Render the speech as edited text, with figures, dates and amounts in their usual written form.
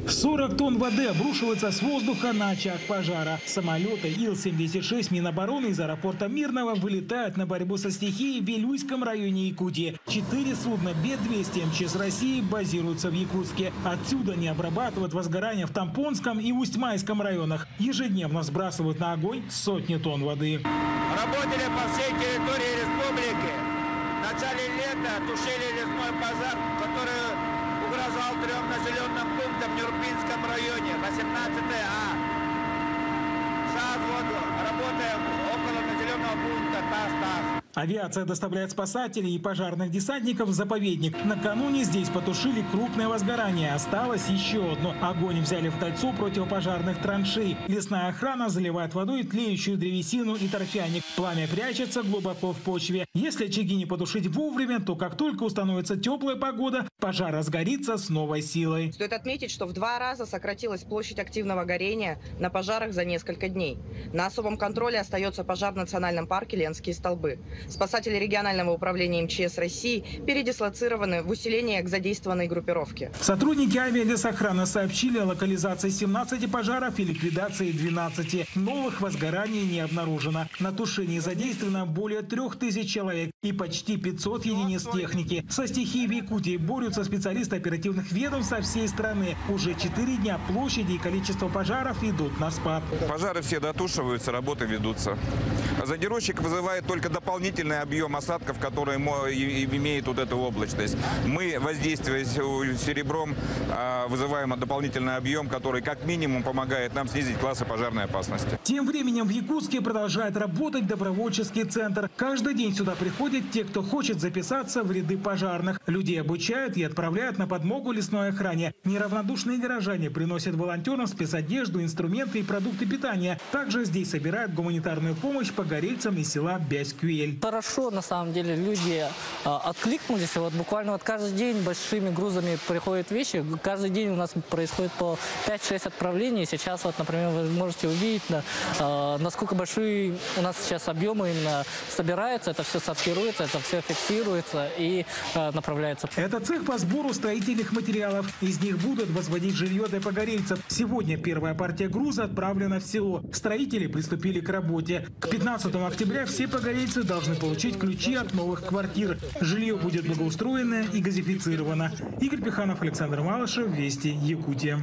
40 тонн воды обрушивается с воздуха на очаг пожара. Самолеты Ил-76 Минобороны из аэропорта Мирного вылетают на борьбу со стихией в Вилюйском районе Якутии. 4 судна Б-200 МЧС России базируются в Якутске. Отсюда они обрабатывают возгорание в Тампонском и Усть-Майском районах. Ежедневно сбрасывают на огонь сотни тонн воды. Работали по всей территории республики. В начале лета тушили лесной пожар, который угрожал 3 населенным пунктам в Нюрбинском районе, 18А. Сейчас вот работаем около населенного пункта Тас-Тас. Авиация доставляет спасателей и пожарных десантников в заповедник. Накануне здесь потушили крупное возгорание. Осталось еще одно. Огонь взяли в кольцо противопожарных траншей. Лесная охрана заливает водой тлеющую древесину и торфяник. Пламя прячется глубоко в почве. Если очаги не потушить вовремя, то как только установится теплая погода, пожар разгорится с новой силой. Стоит отметить, что в 2 раза сократилась площадь активного горения на пожарах за несколько дней. На особом контроле остается пожар в национальном парке Ленские столбы. Спасатели регионального управления МЧС России передислоцированы в усиление к задействованной группировке. Сотрудники авиалесохраны сообщили о локализации 17 пожаров и ликвидации 12. Новых возгораний не обнаружено. На тушении задействовано более 3000 человек и почти 500 единиц техники. Со стихией в Якутии борются специалисты оперативных ведомств со всей страны. Уже 4 дня площади и количество пожаров идут на спад. Пожары все дотушиваются, работы ведутся. Задержек вызывает только дополнительный объем осадков, который имеет вот эту облачность. Мы, воздействуя серебром, вызываем дополнительный объем, который как минимум помогает нам снизить классы пожарной опасности. Тем временем в Якутске продолжает работать добровольческий центр. Каждый день сюда приходят те, кто хочет записаться в ряды пожарных. Людей обучают и отправляют на подмогу лесной охране. Неравнодушные горожане приносят волонтерам спецодежду, инструменты и продукты питания. Также здесь собирают гуманитарную помощь погорельцам из села Бяськуэль. Хорошо, на самом деле, люди откликнулись. Вот буквально каждый день большими грузами приходят вещи. Каждый день у нас происходит по 5-6 отправлений. Сейчас, вот, например, вы можете увидеть, насколько большие у нас сейчас объемы именно собираются. Это все сортируется, это все фиксируется и направляется. Это цех по сбору строительных материалов. Из них будут возводить жилье для погорельцев. Сегодня первая партия груза отправлена в село. Строители приступили к работе. К 15 октября все погорельцы должны получить ключи от новых квартир. Жилье будет благоустроено и газифицировано. Игорь Пиханов, Александр Малышев, Вести, Якутия.